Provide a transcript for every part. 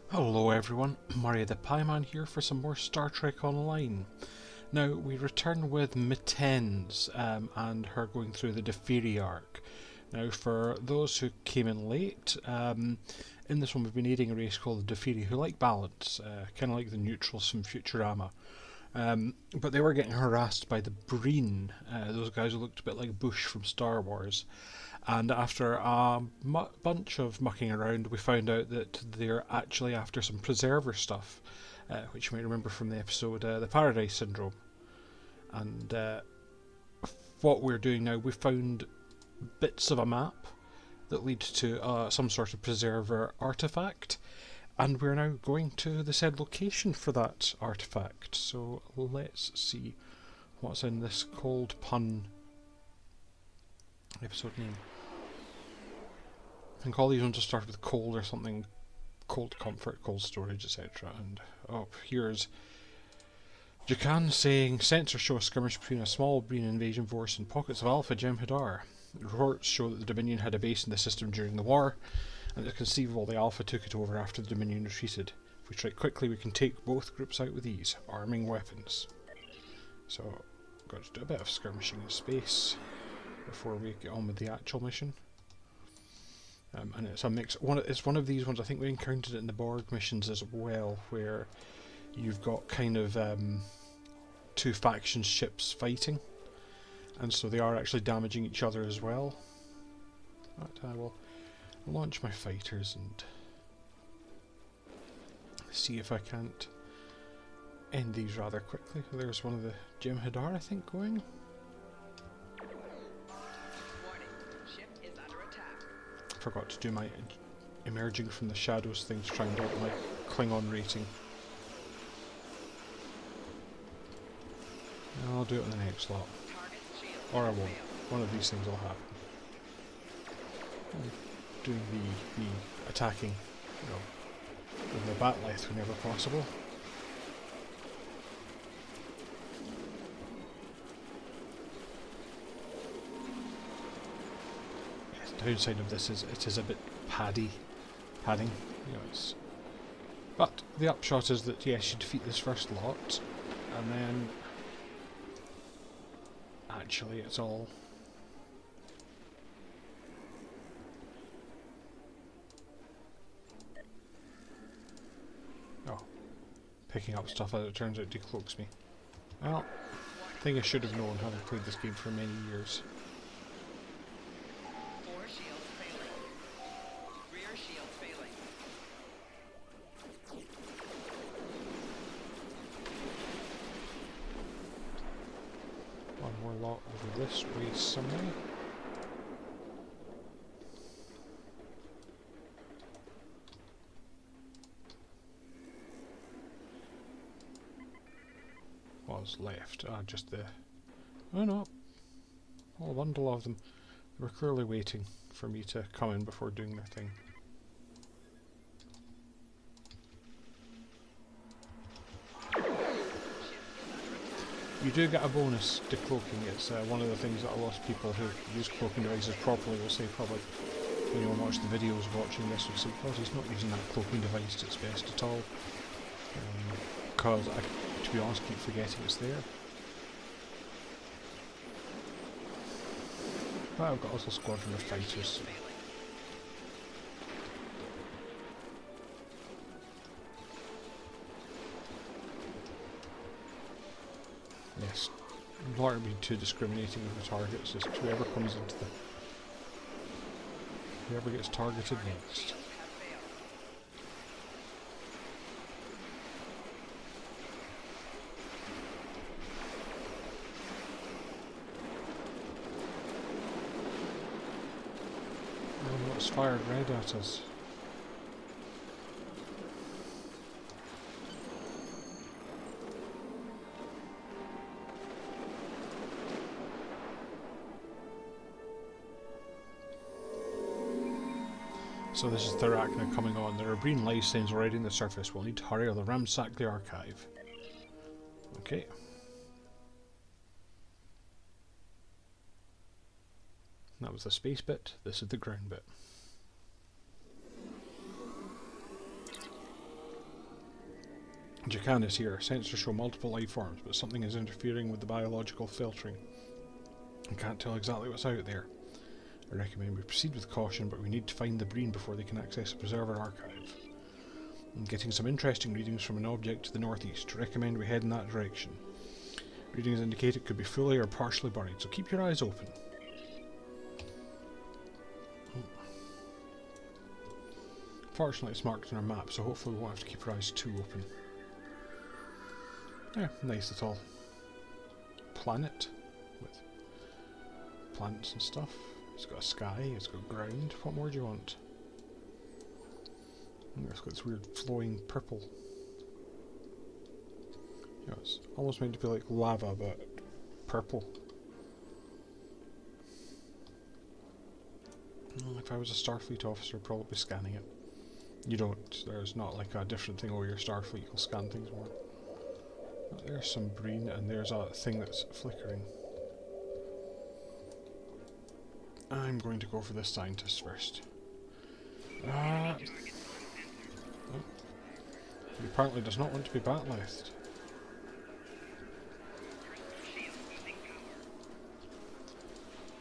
Hello everyone, Murray the Pieman here for some more Star Trek Online. Now we return with Mitens and her going through the Defiri arc. Now for those who came in late, in this one we've been aiding a race called the Defiri who like balance, kind of like the neutrals from Futurama. But they were getting harassed by the Breen, those guys who looked a bit like Bush from Star Wars. And after a bunch of mucking around, we found out that they're actually after some preserver stuff, which you might remember from the episode The Paradise Syndrome. And what we're doing now, we found bits of a map that lead to some sort of preserver artifact, and we're now going to the said location for that artifact. So let's see what's in this cold pun episode name. I think all these ones will start with cold or something. Cold comfort, cold storage, etc. And here's Jakan saying sensors show a skirmish between a small Breen invasion force and pockets of Alpha Jem'Hadar. Reports show that the Dominion had a base in the system during the war, and it's conceivable the Alpha took it over after the Dominion retreated. If we strike quickly, we can take both groups out with ease, arming weapons. So, got to do a bit of skirmishing in space before we get on with the actual mission. And it's a mix. It's one of these ones. I think we encountered it in the Borg missions as well, where you've got kind of two faction ships fighting, and so they are actually damaging each other as well. But I will launch my fighters and see if I can't end these rather quickly. There's one of the Jem'Hadar, I think, going. Forgot to do my emerging from the shadows thing to try and get my Klingon rating. I'll do it in the next lot. Or I won't. One of these things will happen. I'm doing the attacking, with the bat'leth whenever possible. The downside of this is it is a bit padding. But the upshot is that yes, you defeat this first lot, and then actually it's all picking up stuff as it turns out decloaks me. Well, I think I should have known, having played this game for many years. One more lot over this way somewhere. What's left? Just the... Oh no! A whole bundle of them. They were clearly waiting for me to come in before doing their thing. You do get a bonus decloaking. It's one of the things that a lot of people who use cloaking devices properly will say, probably when you watch the videos watching this, will say, God, he's not using that cloaking device to its best at all. Because I, to be honest, keep forgetting it's there. But I've got a little squadron of fighters. Yes, I'm not being too discriminating with the targets, just whoever comes into the... whoever gets targeted next. And what's fired red at us? So this is Tharachna coming on. There are green life signs already on the surface. We'll need to hurry or they'll ransack the archive. Okay. That was the space bit. This is the ground bit. Jacan is here. Sensors show multiple life forms, but something is interfering with the biological filtering. I can't tell exactly what's out there. I recommend we proceed with caution, but we need to find the Breen before they can access the Preserver archive. I'm getting some interesting readings from an object to the northeast. I recommend we head in that direction. Readings indicate it could be fully or partially buried, so keep your eyes open. Fortunately it's marked on our map, so hopefully we won't have to keep our eyes too open. Yeah, nice little planet with planets and stuff. It's got a sky, it's got ground. What more do you want? It's got this weird flowing purple. Yeah, it's almost meant to be like lava, but purple. If I was a Starfleet officer, I'd probably be scanning it. You don't. There's not like a different thing over your Starfleet. You'll scan things more. Oh, there's some Breen, and there's a thing that's flickering. I'm going to go for this scientist first. Oh. He apparently does not want to be backlethed.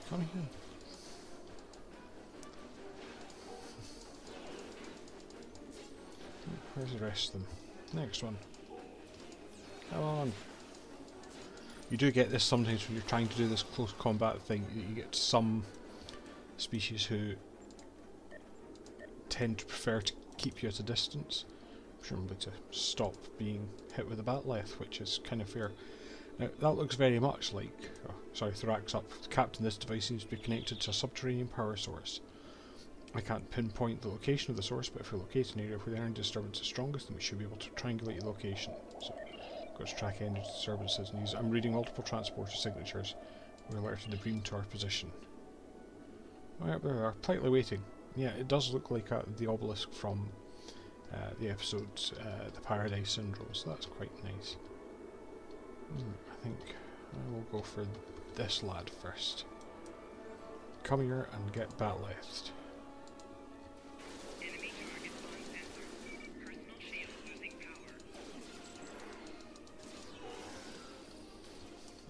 Come here. Where's the rest of them? Next one. Come on. You do get this sometimes when you're trying to do this close combat thing. You get some species who tend to prefer to keep you at a distance, presumably to stop being hit with a batleth, which is kind of fair. Now that looks very much like, oh, sorry, Thorax up. Captain, this device seems to be connected to a subterranean power source. I can't pinpoint the location of the source, but if we locate an area where the energy disturbance is strongest, then we should be able to triangulate the location. So, go to track energy disturbances and use. I'm reading multiple transporter signatures. We alerted the Breen to our position. Oh, yeah, there we are, politely waiting. Yeah, it does look like the obelisk from the episode The Paradise Syndrome, so that's quite nice. I think I will go for this lad first. Come here and get batlethed.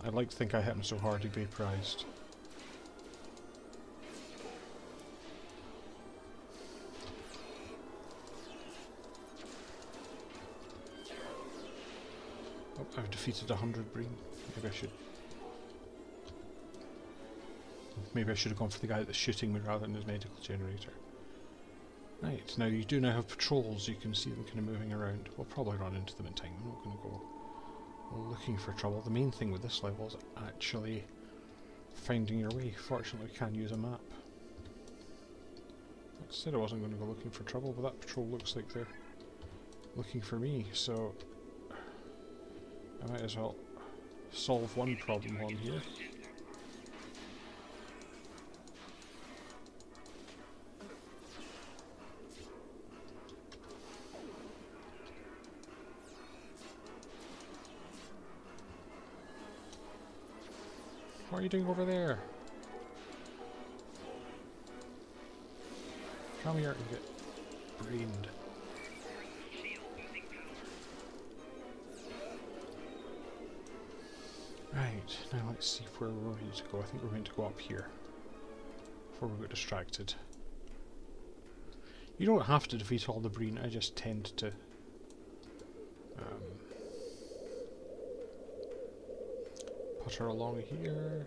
I'd like to think I hit him so hard he vaporized. Oh, I've defeated 100 Breen. Maybe I should have gone for the guy that's shooting me rather than his medical generator. Right, now you do now have patrols, you can see them kind of moving around. We'll probably run into them in time, I'm not going to go looking for trouble. The main thing with this level is actually finding your way. Fortunately we can use a map. I said I wasn't going to go looking for trouble, but that patrol looks like they're looking for me, so I might as well solve one problem on here. What are you doing over there? Come here and get brained. Right, now let's see where we're going to go. I think we're going to go up here before we get distracted. You don't have to defeat all the Breen, I just tend to putter along here.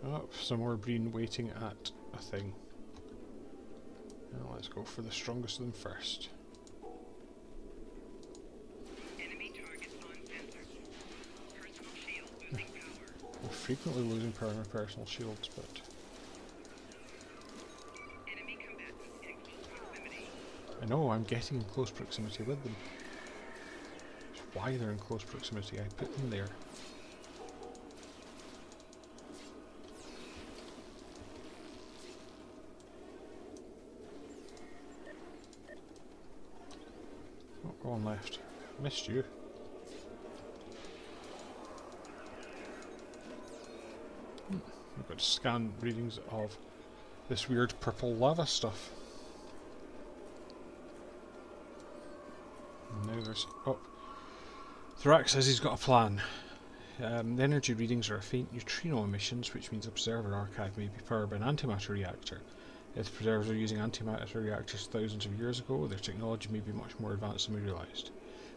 Oh, some more Breen waiting at a thing. Now let's go for the strongest of them first. We're frequently losing power in our personal shields, but I know I'm getting in close proximity with them. That's why they're in close proximity. I put them there. Oh, go on left. Missed you. We've got to scan readings of this weird purple lava stuff. Now there's... Oh! Thorax says he's got a plan. The energy readings are faint neutrino emissions, which means the preserver archive may be powered by an antimatter reactor. If the preservers are using antimatter reactors thousands of years ago, their technology may be much more advanced than we realised.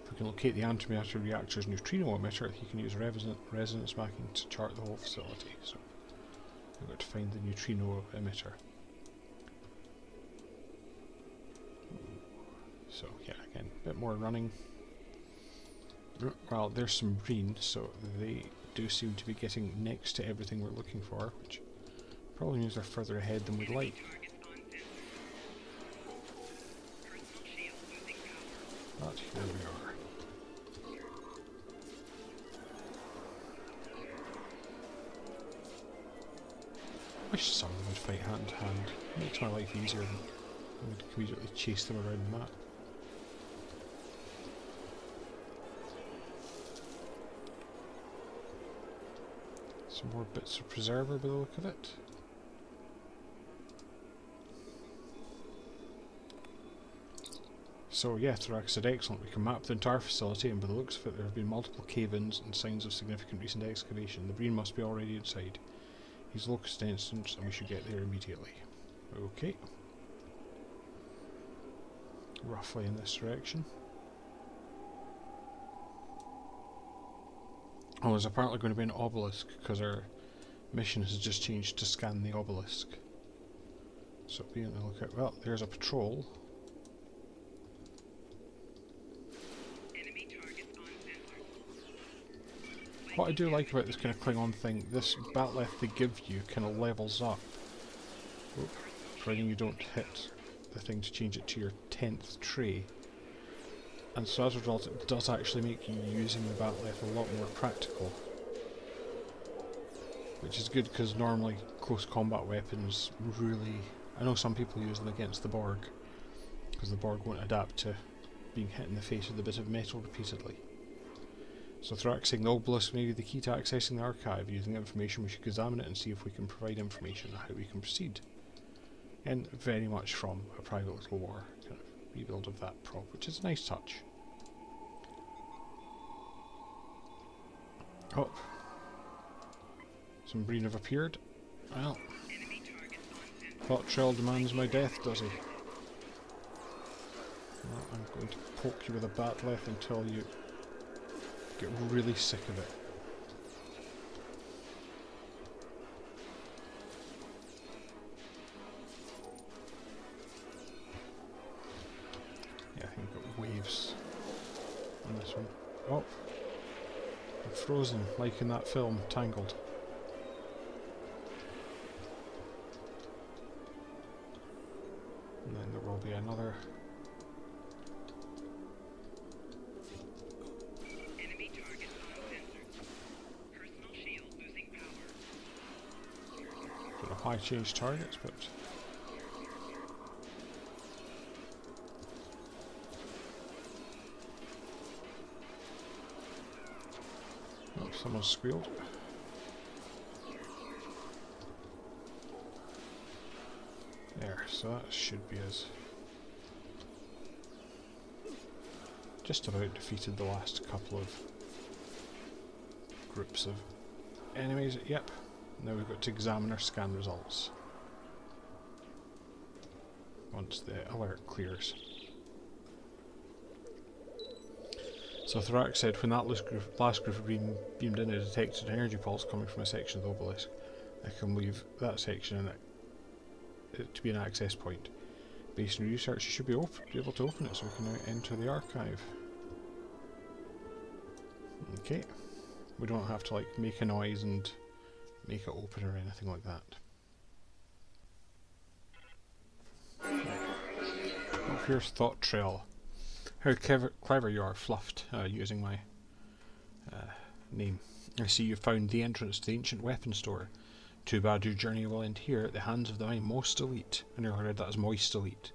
If we can locate the antimatter reactor's neutrino emitter, he can use resonance mapping to chart the whole facility. So we've got to find the neutrino emitter. So yeah, again, a bit more running. Well, there's some green, so they do seem to be getting next to everything we're looking for, which probably means they're further ahead than we'd like. But here we are. I wish some of them would fight hand to hand. It makes my life easier than I would immediately chase them around the map. Some more bits of preserver by the look of it. So yeah, Thorax said excellent, we can map the entire facility and by the looks of it there have been multiple cave-ins and signs of significant recent excavation. The Breen must be already inside. He's locust instance and we should get there immediately. Okay. Roughly in this direction. Oh, there's apparently going to be an obelisk because our mission has just changed to scan the obelisk. So be on the lookout. Well, there's a patrol. What I do like about this kind of Klingon thing, this bat'leth they give you kind of levels up. Oh, providing you don't hit the thing to change it to your 10th tray. And so as a result it does actually make you using the bat'leth a lot more practical. Which is good because normally close combat weapons really... I know some people use them against the Borg, because the Borg won't adapt to being hit in the face with a bit of metal repeatedly. So Thraxing the obelisk may be the key to accessing the archive. Using the information we should examine it and see if we can provide information on how we can proceed. And very much from a Private Little War kind of rebuild of that prop, which is a nice touch. Oh. Some Breen have appeared. Well. Thought Trell demands my death, does he? Well, I'm going to poke you with a bat'leth until you get really sick of it. Yeah, I think we've got waves on this one. Oh! I'm frozen, like in that film, Tangled. And then there will be another. Enemy target uncensored. Personal shield losing power. Don't know why I changed targets, but oh, someone squealed. There, so that should be us. Just about defeated the last couple of groups of enemies. Yep. Now we've got to examine our scan results once the alert clears. So Thorax said, when that last group of beamed in, it detected an energy pulse coming from a section of the obelisk. I can leave that section in it to be an access point. Based on research, you should be able to open it, so we can now enter the archive. Okay. We don't have to like make a noise and make it open or anything like that. Oh, here's Thought Trail. How clever you are, Fluffed, using my name. I see you found the entrance to the ancient weapon store. Too bad your journey will end here at the hands of my most elite. I nearly read that as moist elite.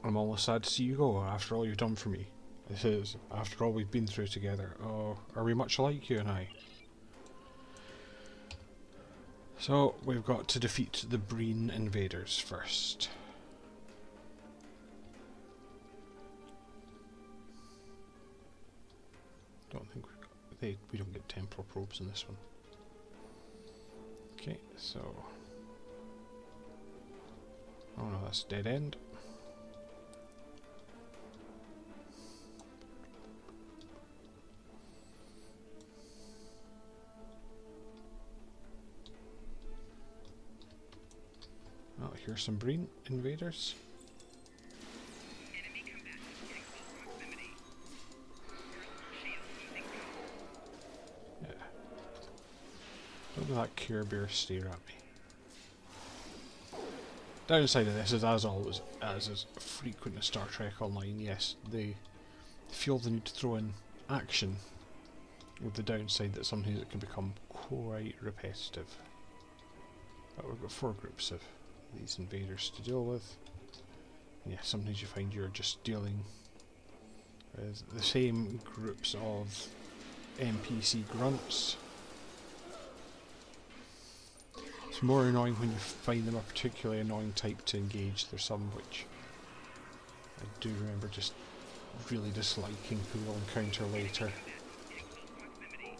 I'm almost sad to see you go after all you've done for me. This is after all we've been through together. Oh, are we much alike, you and I? So we've got to defeat the Breen invaders first. Don't think we don't get temporal probes in this one. Okay, so oh no, that's a dead end. Oh, here's some Breen invaders. Enemy combatants in close proximity. Personal shield losing power. Yeah. Don't let that Care Bear stare at me. Downside of this is, as always, as is frequent in Star Trek Online, yes, they feel the need to throw in action, with the downside that sometimes it can become quite repetitive. But we've got 4 groups of these invaders to deal with. Yeah, sometimes you find you're just dealing with the same groups of NPC grunts. It's more annoying when you find them a particularly annoying type to engage. There's some which I do remember just really disliking, who we'll encounter later. In close proximity.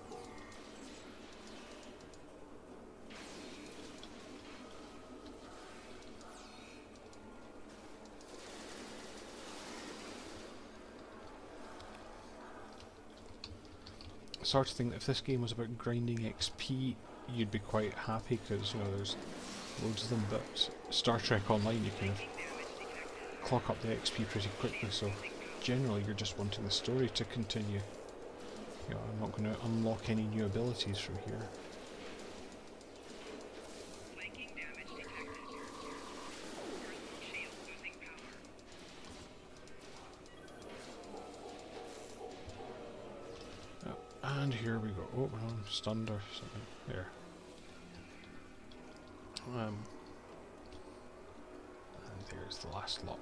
Sort of thing that if this game was about grinding XP, you'd be quite happy because, you know, there's loads of them, but Star Trek Online you kind of clock up the XP pretty quickly, so generally you're just wanting the story to continue. You know, I'm not going to unlock any new abilities from here. Flanking damage detected. Personal shield losing power. And here we go. Oh, we're on stunned or something. There. And there's the last lot.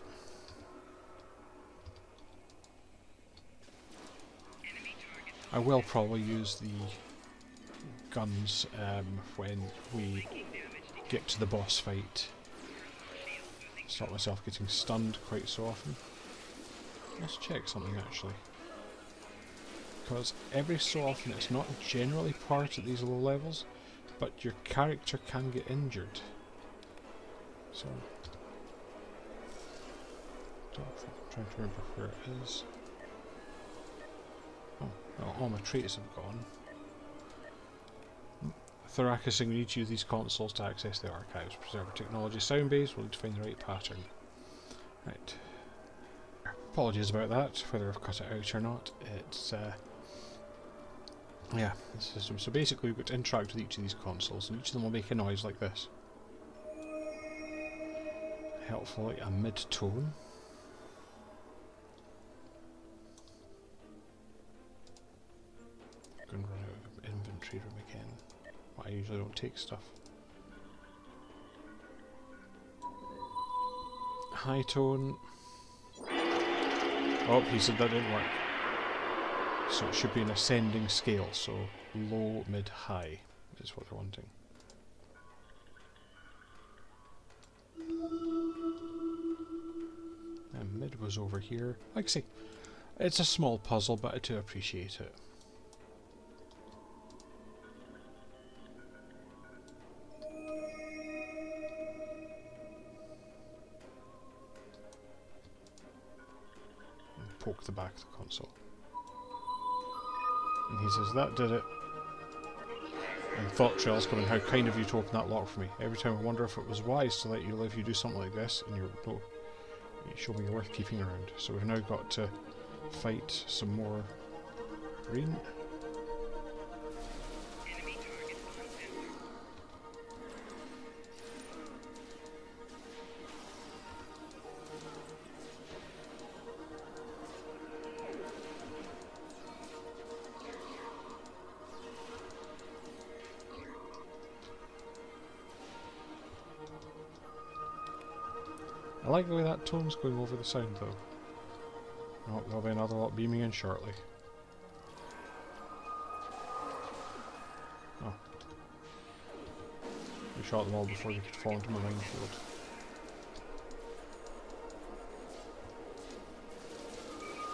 Enemy targets I will probably use the guns when we flanking damage detected. get to the boss fight. Personal shield losing Stop myself getting stunned quite so often. Let's check something actually. Because every so often it's not generally part at these low levels, but your character can get injured. So, I'm trying to remember where it is. Oh, well, all my traits have gone. Tharaka saying we need to use these consoles to access the archives. Preserve our technology sound base, we'll need to find the right pattern. Right. Apologies about that, whether I've cut it out or not. It's yeah, the system. So basically we've got to interact with each of these consoles, and each of them will make a noise like this. Helpfully a mid-tone. I'm going to run out of inventory room again. I usually don't take stuff. High tone. Oh, he said that didn't work. So it should be an ascending scale, so low, mid, high is what they're wanting. And mid was over here. Like I say, it's a small puzzle, but I do appreciate it. And poke the back of the console. And he says, that did it. And thought trails coming, how kind of you to open that lock for me. Every time I wonder if it was wise to let you live, you do something like this, and you show me you're worth keeping around. So we've now got to fight some more green. enemy targets on sensor. I like the way that tone's going over the sound though. Oh, there'll be another lot beaming in shortly. Oh. We shot them all before they could fall into my minefield.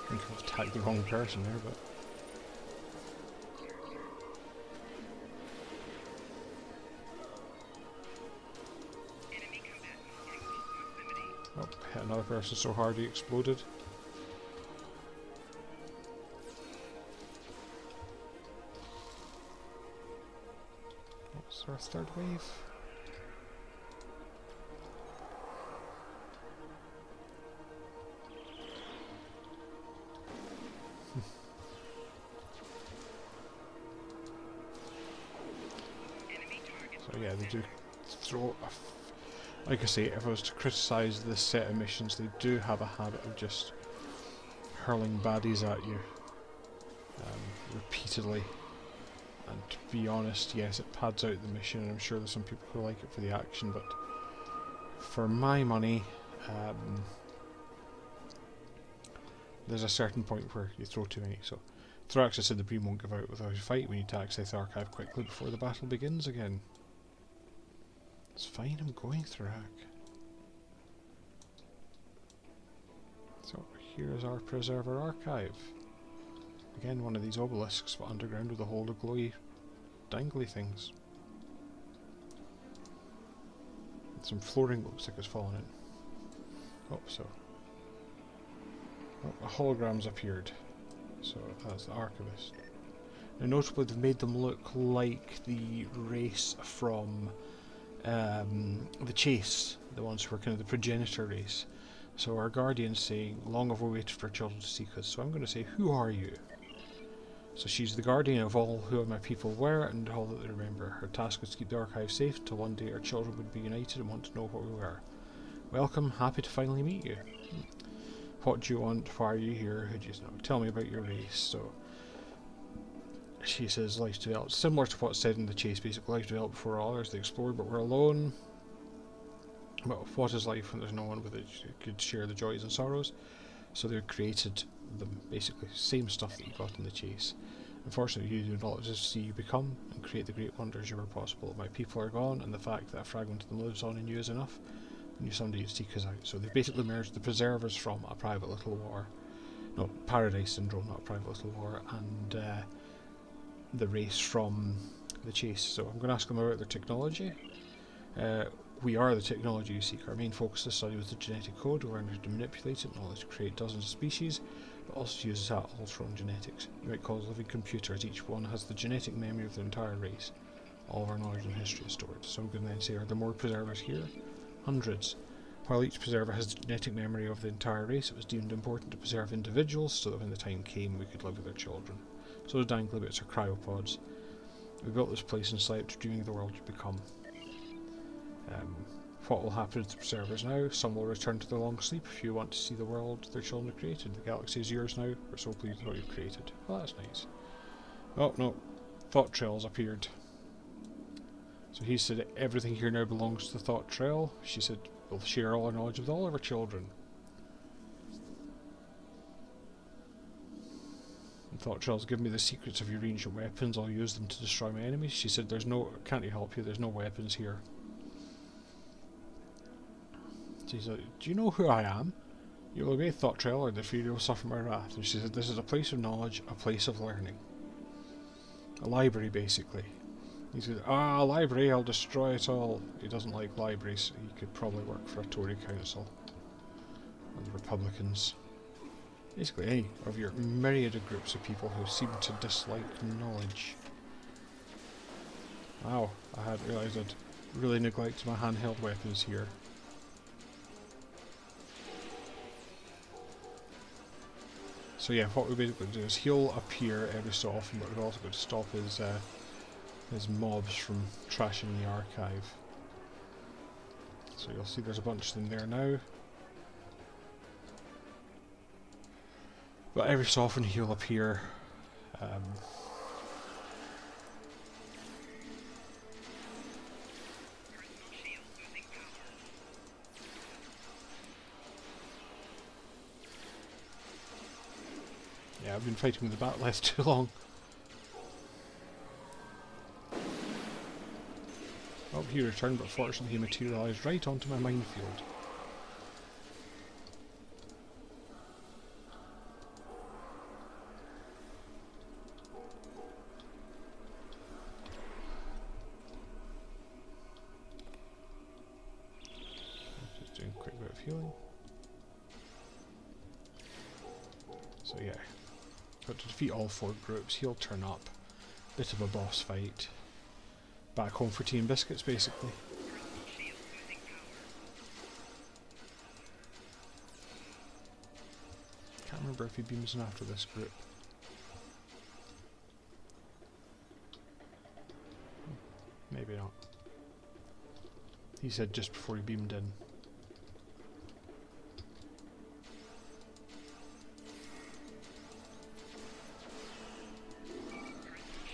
I think I've attacked the wrong person there, but hit another person so hard he exploded. Is there a third wave? So yeah, they do throw like I say, if I was to criticise this set of missions, they do have a habit of just hurling baddies at you repeatedly. And to be honest, yes, it pads out the mission, and I'm sure there's some people who like it for the action, but for my money, there's a certain point where you throw too many. So, Thoraxis said the beam won't give out without a fight. We need to access the archive quickly before the battle begins again. It's fine, I'm going, Thorak. So, here's our Preserver archive. Again, one of these obelisks, but underground with a hole of glowy, dangly things. And some flooring looks like it's fallen in. Oh, so. Oh, a hologram's appeared. So that's the Archivist. Now, notably, they've made them look like the race from the Chase, the ones who were kind of the progenitor race. So our Guardian's saying, long have we waited for children to seek us. So I'm going to say, who are you? So she's the guardian of all who my people were and all that they remember. Her task was to keep the archive safe until one day our children would be united and want to know what we were. Welcome, happy to finally meet you. What do you want? Why are you here? Who do you know? Tell me about your race. So she says life developed, similar to what's said in the Chase, basically life developed before others, they explored but were alone. Well, what is life when there's no one with it who could share the joys and sorrows? So they created them, basically, same stuff that you got in the Chase. Unfortunately, you do not just see you become and create the great wonders you were possible. My people are gone, and the fact that a fragment of them lives on in you is enough. And you someday seek us out. So they've basically merged the Preservers from A Private Little War, no, Paradise Syndrome, not A Private Little War, and the race from the Chase. So I'm going to ask them about their technology. We are the technology you seek. Our main focus this study was the genetic code. We learned how to manipulate it in order to create dozens of species, but also to use it to alter on genetics. You might call us living computers. Each one has the genetic memory of the entire race. All of our knowledge and history is stored. So I'm going to then say, are there more preservers here? Hundreds. While each preserver has the genetic memory of the entire race, it was deemed important to preserve individuals so that when the time came we could live with their children. So the dangly bits are cryopods. We built this place and slept, dreaming of the world to become. What will happen to the preservers now? Some will return to their long sleep if you want to see the world their children have created. The galaxy is yours now. We're so pleased with what you've created. Well, that's nice. Oh, no. Thought Trail's appeared. So he said everything here now belongs to the Thought Trail. She said we'll share all our knowledge with all of our children. And Thought Trail's given me the secrets of your ancient weapons. I'll use them to destroy my enemies. She said can't you help you? There's no weapons here. She said, do you know who I am? You will obey Thought Trail or the Fury will suffer my wrath. And she said, this is a place of knowledge, a place of learning. A library, basically. He said, a library, I'll destroy it all. He doesn't like libraries. He could probably work for a Tory council. Or the Republicans. Basically, any of your myriad of groups of people who seem to dislike knowledge. Wow, I hadn't realised I'd really neglected my handheld weapons here. So yeah, what we basically do is he'll appear every so often, but we've also got to stop his mobs from trashing the archive. So you'll see there's a bunch of them there now. But every so often he'll appear. Yeah, I've been fighting with the Bat'leth too long. Oh, he returned, but fortunately he materialised right onto my minefield. Just doing a quick bit of healing. So yeah, got to defeat all 4 groups. He'll turn up. Bit of a boss fight. Back home for tea and biscuits, basically. Shield losing power. Can't remember if he beams in after this group. Maybe not. He said just before he beamed in.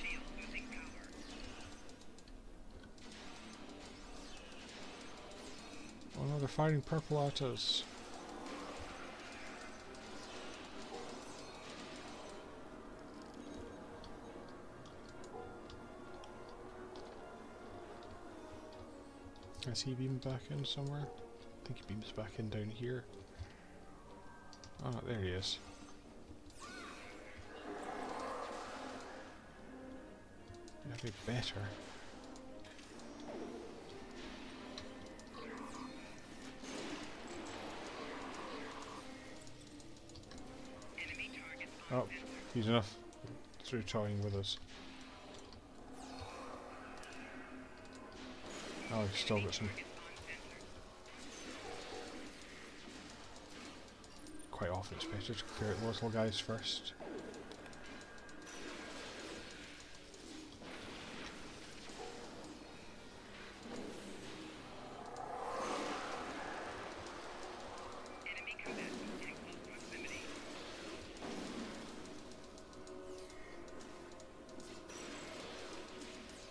Shield losing power. Oh no, they're firing purple at us. Has he beamed back in somewhere? I think he beams back in down here. Oh, no, there he is. That'd be better. Enemy target Oh, he's enough through toying with us. Oh, he's still got some. Quite often it's better to clear out mortal guys first. Enemy combatants in close proximity.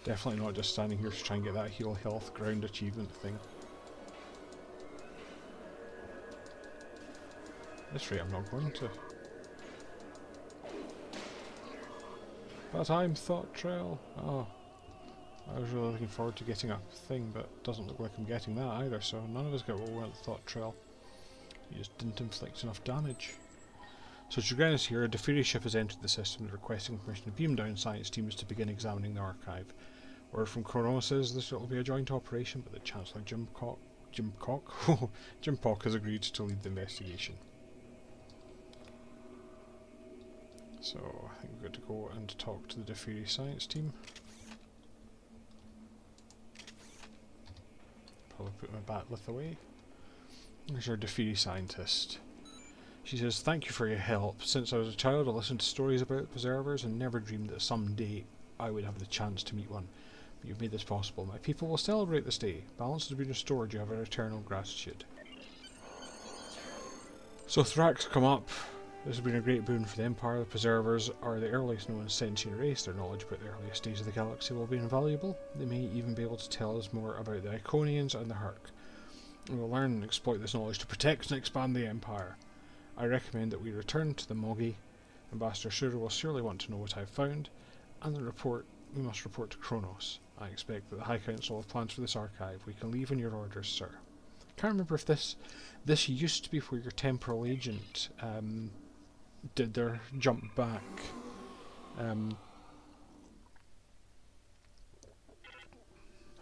Definitely not just standing here to try and get that heal health ground achievement thing. At this rate I'm not going to. But I'm Thought Trail. Oh. I was really looking forward to getting a thing, but it doesn't look like I'm getting that either, so none of us get what we want at the Thought Trail. You just didn't inflict enough damage. So Dragan is here, a Defiri ship has entered the system requesting permission to beam down science teams to begin examining the archive. Word from Kronos says this will be a joint operation, but the Chancellor Jim Pock has agreed to lead the investigation. So I think we've got to go and talk to the Defiri science team. Probably put my batleth away. There's our Defiri scientist. She says, "Thank you for your help. Since I was a child I listened to stories about preservers and never dreamed that someday I would have the chance to meet one. But you've made this possible. My people will celebrate this day. Balance has been restored. You have our eternal gratitude." So Thrax come up. This has been a great boon for the Empire. The Preservers are the earliest known sentient race. Their knowledge about the earliest days of the galaxy will be invaluable. They may even be able to tell us more about the Iconians and the Hurk. We will learn and exploit this knowledge to protect and expand the Empire. I recommend that we return to the Mogi. Ambassador Shura will surely want to know what I've found, and we must report to Kronos. I expect that the High Council have plans for this archive. We can leave on your orders, sir. Can't remember if this used to be where your temporal agent did their jump back.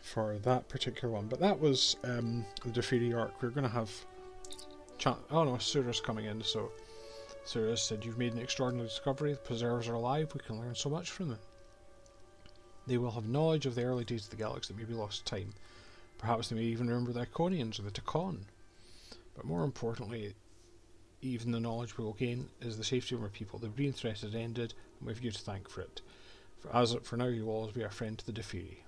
For that particular one, but that was the Defiri arc. We're going to have oh no, Sura's coming in, so Sura said, "You've made an extraordinary discovery. The Preservers are alive. We can learn so much from them. They will have knowledge of the early days of the galaxy that may be lost to time. Perhaps they may even remember the Iconians or the Takon. But more importantly, even the knowledge we will gain is the safety of our people. The Breen threat has ended, and we have you to thank for it. For now, you will always be our friend to the Defiri."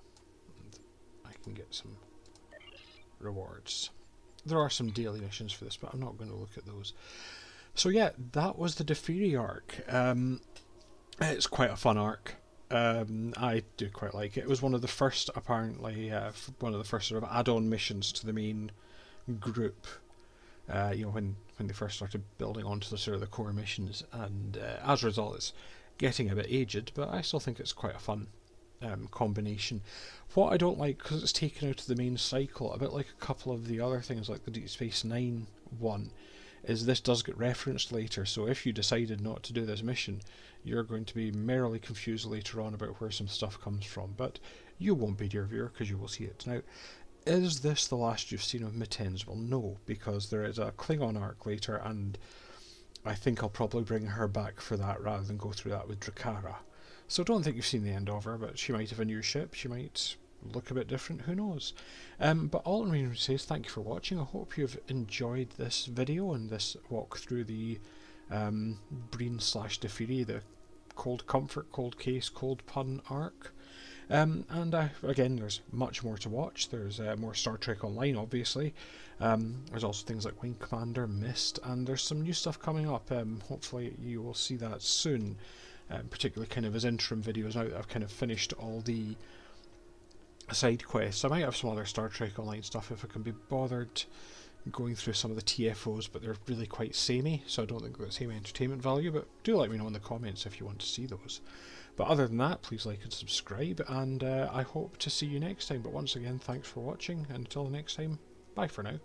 And I can get some rewards. There are some daily missions for this, but I'm not going to look at those. So yeah, that was the Defiri arc. It's quite a fun arc. I do quite like it. It was one of the first, apparently, one of the first sort of add-on missions to the main group. When they first started building onto the sort of the core missions, and as a result, it's getting a bit aged, but I still think it's quite a fun combination. What I don't like, because it's taken out of the main cycle, a bit like a couple of the other things like the Deep Space Nine one, is this does get referenced later, so if you decided not to do this mission, you're going to be merrily confused later on about where some stuff comes from, but you won't be, dear viewer, because you will see it. Now, is this the last you've seen of Mitens? Well, no, because there is a Klingon arc later, and I think I'll probably bring her back for that rather than go through that with Drakara. So don't think you've seen the end of her, but she might have a new ship, she might look a bit different, who knows. But all I'm going to say is thank you for watching. I hope you've enjoyed this video and this walk through the Breen slash Defiri, the Cold Comfort, Cold Case, Cold Pun arc. Again, there's much more to watch. There's more Star Trek Online, obviously. There's also things like Wing Commander, Mist, and there's some new stuff coming up. Hopefully you will see that soon, particularly kind of as interim videos now that I've kind of finished all the side quests. I might have some other Star Trek Online stuff if I can be bothered going through some of the TFOs, but they're really quite samey, so I don't think they've the same entertainment value, but do let me know in the comments if you want to see those. But other than that, please like and subscribe, and I hope to see you next time. But once again, thanks for watching, and until the next time, bye for now.